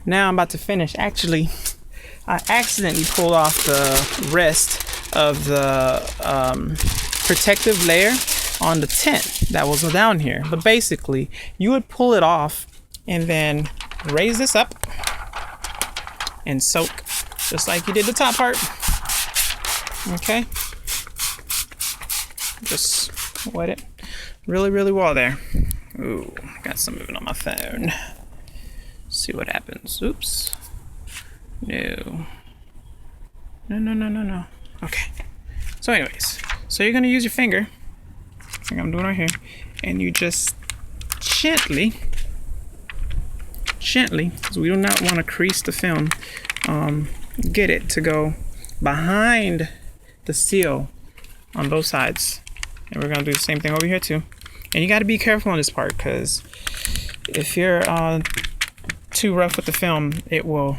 Now I'm about to finish. Actually, I accidentally pulled off the rest of the protective layer on the tint that was down here. But basically, you would pull it off and then raise this up and soak just like you did the top part. Okay, just wet it really, really well there. Ooh, got some moving on my phone. See what happens. Oops. No. No. Okay. So anyways, so you're gonna use your finger, like I'm doing right here, and you just gently, because we do not want to crease the film, get it to go behind the seal on both sides. And we're gonna do the same thing over here too. And you got to be careful on this part, because if you're too rough with the film, it will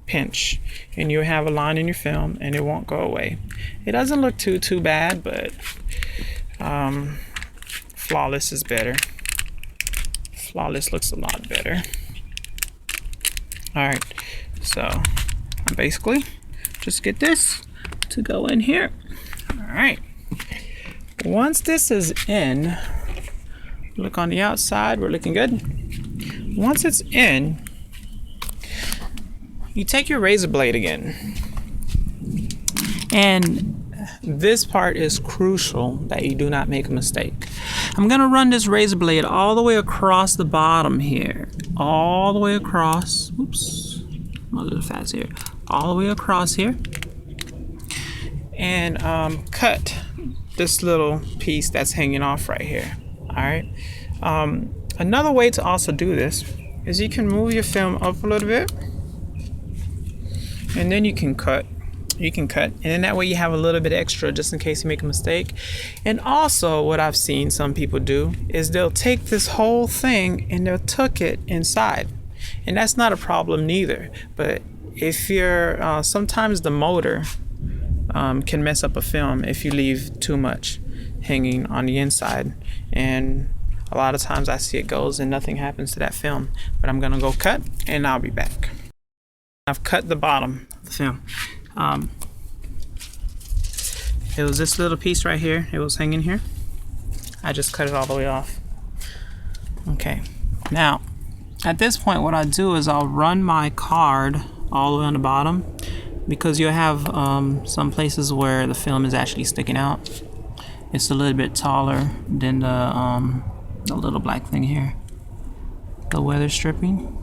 pinch and you'll have a line in your film and it won't go away. It doesn't look too bad, but flawless is better. Flawless looks a lot better. All right, so I basically just get this to go in here. All right, once this is in, look on the outside, we're looking good. Once it's in, you take your razor blade again. And this part is crucial that you do not make a mistake. I'm gonna run this razor blade all the way across the bottom here. All the way across. Oops, I'm a little fast here. All the way across here. And cut this little piece that's hanging off right here. All right. Another way to also do this is you can move your film up a little bit, and then you can cut. And then that way you have a little bit extra just in case you make a mistake. And also what I've seen some people do is they'll take this whole thing and they'll tuck it inside, and that's not a problem neither. But if you're sometimes the motor can mess up a film if you leave too much hanging on the inside, and a lot of times I see it goes and nothing happens to that film. But I'm gonna go cut and I'll be back. I've cut the bottom of the film. It was this little piece right here. It was hanging here. I just cut it all the way off. Okay, now at this point what I do is I'll run my card all the way on the bottom, because you'll have some places where the film is actually sticking out. It's a little bit taller than the little black thing here, the weather stripping.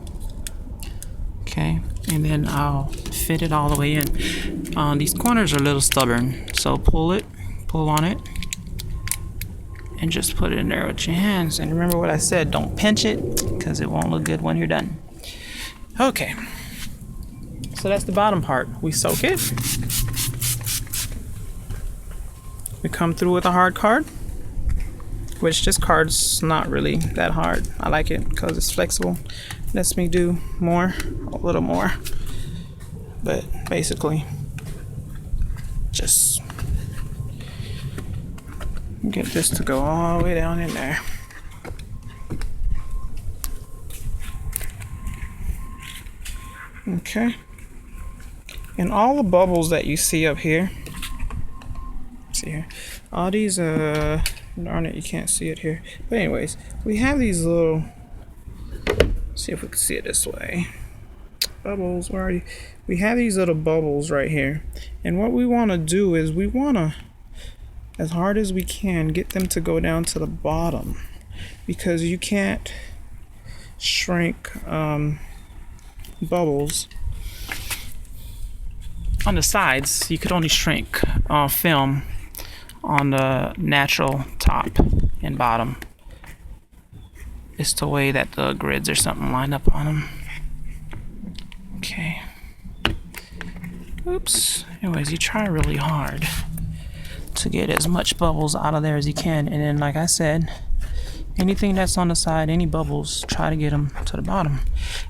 Okay, and then I'll fit it all the way in. These corners are a little stubborn, so pull on it, and just put it in there with your hands. And remember what I said, don't pinch it, because it won't look good when you're done. Okay, so that's the bottom part. We soak it. We come through with a hard card, which this card's not really that hard. I like it because it's flexible. Lets me do more, a little more. But basically, just get this to go all the way down in there. Okay. And all the bubbles that you see up here, see here, all these darn it, you can't see it here, but anyways, we have these little, see if we can see it this way, bubbles. We have these little bubbles right here, and what we want to do is we want to, as hard as we can, get them to go down to the bottom, because you can't shrink bubbles on the sides. You could only shrink film on the natural top and bottom. It's the way that the grids or something line up on them. Okay. Oops. Anyways, you try really hard to get as much bubbles out of there as you can, and then, like I said, anything that's on the side, any bubbles, try to get them to the bottom.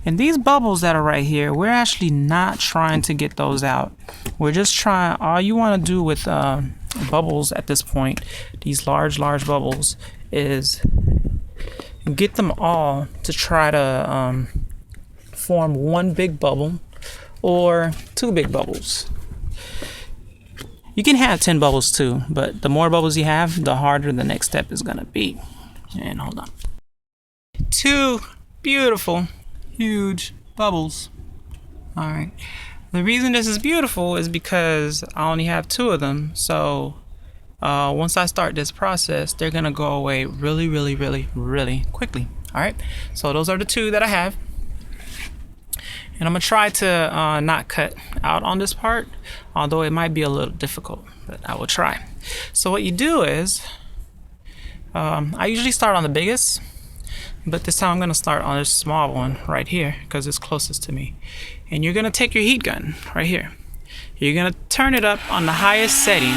And these bubbles that are right here, we're actually not trying to get those out. We're just trying, all you want to do with bubbles at this point, these large bubbles, is get them all to try to form one big bubble or two big bubbles. You can have 10 bubbles too, but the more bubbles you have, the harder the next step is gonna be. And hold on. Two beautiful, huge bubbles. All right. The reason this is beautiful is because I only have two of them. So once I start this process, they're gonna go away really, really, really, really quickly. All right. So those are the two that I have. And I'm gonna try to not cut out on this part, although it might be a little difficult, but I will try. So what you do is, I usually start on the biggest, but this time I'm gonna start on this small one right here because it's closest to me. And you're gonna take your heat gun right here. You're gonna turn it up on the highest setting,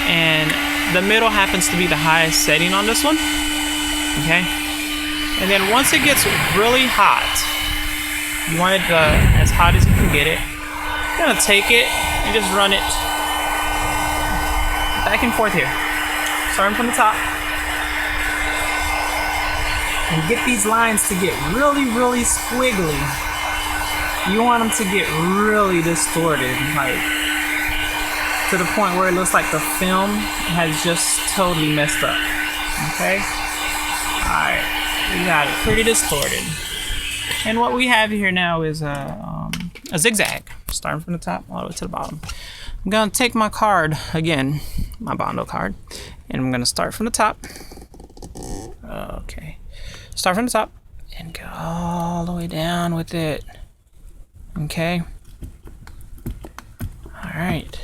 and the middle happens to be the highest setting on this one, okay? And then once it gets really hot, you want it as hot as you can get it. You're gonna take it and just run it back and forth here. Starting from the top. And get these lines to get really, really squiggly. You want them to get really distorted, like to the point where it looks like the film has just totally messed up. Okay? Alright, we got it pretty distorted. And what we have here now is a zigzag, starting from the top all the way to the bottom. I'm gonna take my card again, my Bondo card, and I'm gonna start from the top. Okay. Start from the top and go all the way down with it. Okay. All right.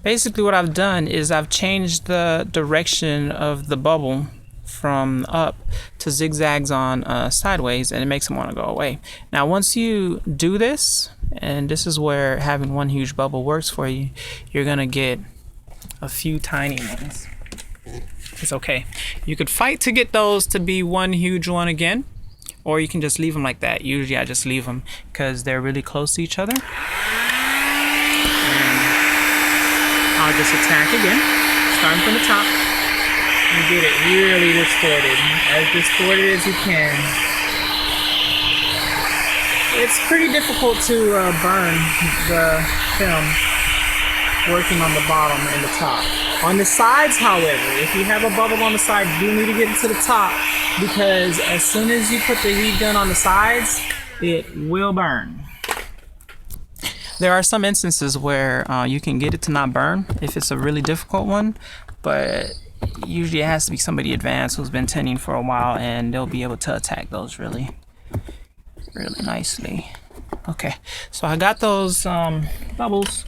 Basically what I've done is I've changed the direction of the bubble from up to zigzags on sideways, and it makes them want to go away. Now once you do this, and this is where having one huge bubble works for you, you're gonna get a few tiny ones. It's okay. You could fight to get those to be one huge one again, or you can just leave them like that. Usually I just leave them because they're really close to each other. And I'll just attack again, starting from the top, and get it really distorted as you can. It's pretty difficult to burn the film working on the bottom and the top. On the sides, however, if you have a bubble on the side, you do need to get it to the top, because as soon as you put the heat gun on the sides, it will burn. There are some instances where you can get it to not burn if it's a really difficult one, but usually it has to be somebody advanced who's been tinting for a while, and they'll be able to attack those really nicely. Okay, so I got those bubbles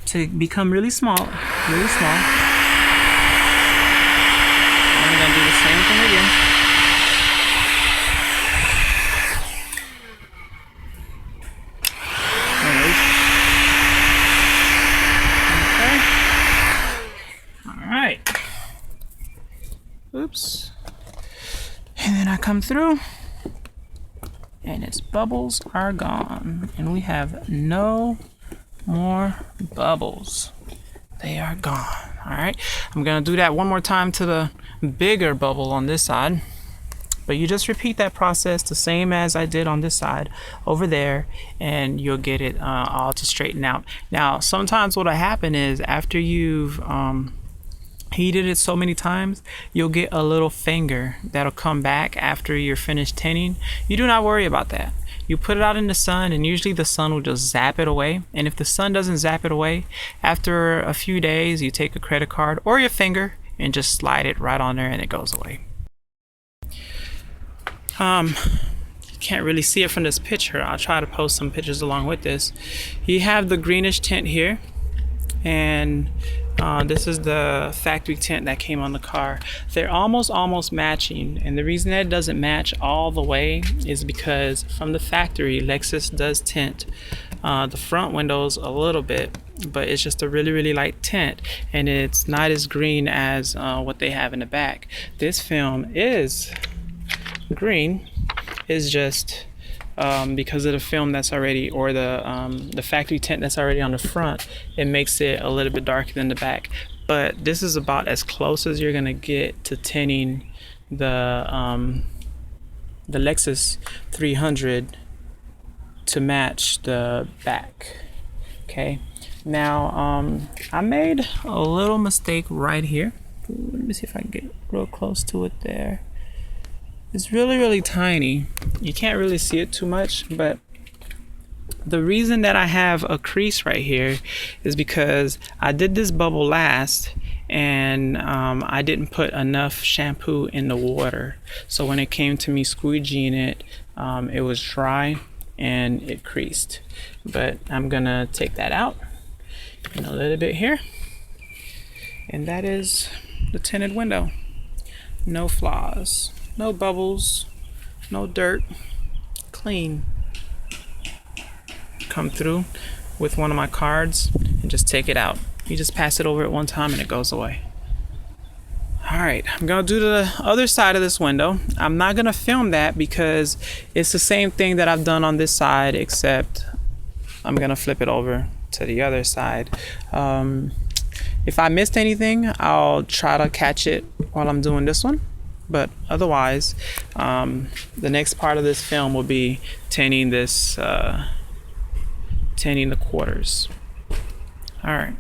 to become really small. I'm gonna do the same thing again. Okay. All right. Oops. And then I come through, and its bubbles are gone, and we have no more bubbles. They are gone. All right, I'm gonna do that one more time to the bigger bubble on this side, but you just repeat that process the same as I did on this side over there, and you'll get it all to straighten out. Now sometimes what'll happen is after you've heated it so many times, you'll get a little finger that'll come back after you're finished tinting. You do not worry about that. You put it out in the sun, and usually the sun will just zap it away. And if the sun doesn't zap it away, after a few days, you take a credit card or your finger and just slide it right on there, and it goes away. You can't really see it from this picture. I'll try to post some pictures along with this. You have the greenish tint here, and this is the factory tint that came on the car. They're almost matching, and the reason that it doesn't match all the way is because from the factory, Lexus does tint the front windows a little bit, but it's just a really light tint, and it's not as green as what they have in the back. This film is green. It's just because of the film that's already, or the factory tint that's already on the front, it makes it a little bit darker than the back. But this is about as close as you're gonna get to tinting the Lexus 300 to match the back. Okay, now I made a little mistake right here. Let me see if I can get real close to it there. It's really tiny. You can't really see it too much, but the reason that I have a crease right here is because I did this bubble last, and I didn't put enough shampoo in the water. So when it came to me squeegeeing it, it was dry and it creased. But I'm gonna take that out in a little bit here. And that is the tinted window. No flaws, no bubbles, no dirt, clean. Come through with one of my cards and just take it out. You just pass it over at one time and it goes away. All right, I'm gonna do the other side of this window. I'm not gonna film that because it's the same thing that I've done on this side, except I'm gonna flip it over to the other side. If I missed anything, I'll try to catch it while I'm doing this one. But otherwise, the next part of this film will be tinting this, tinting the quarters. All right.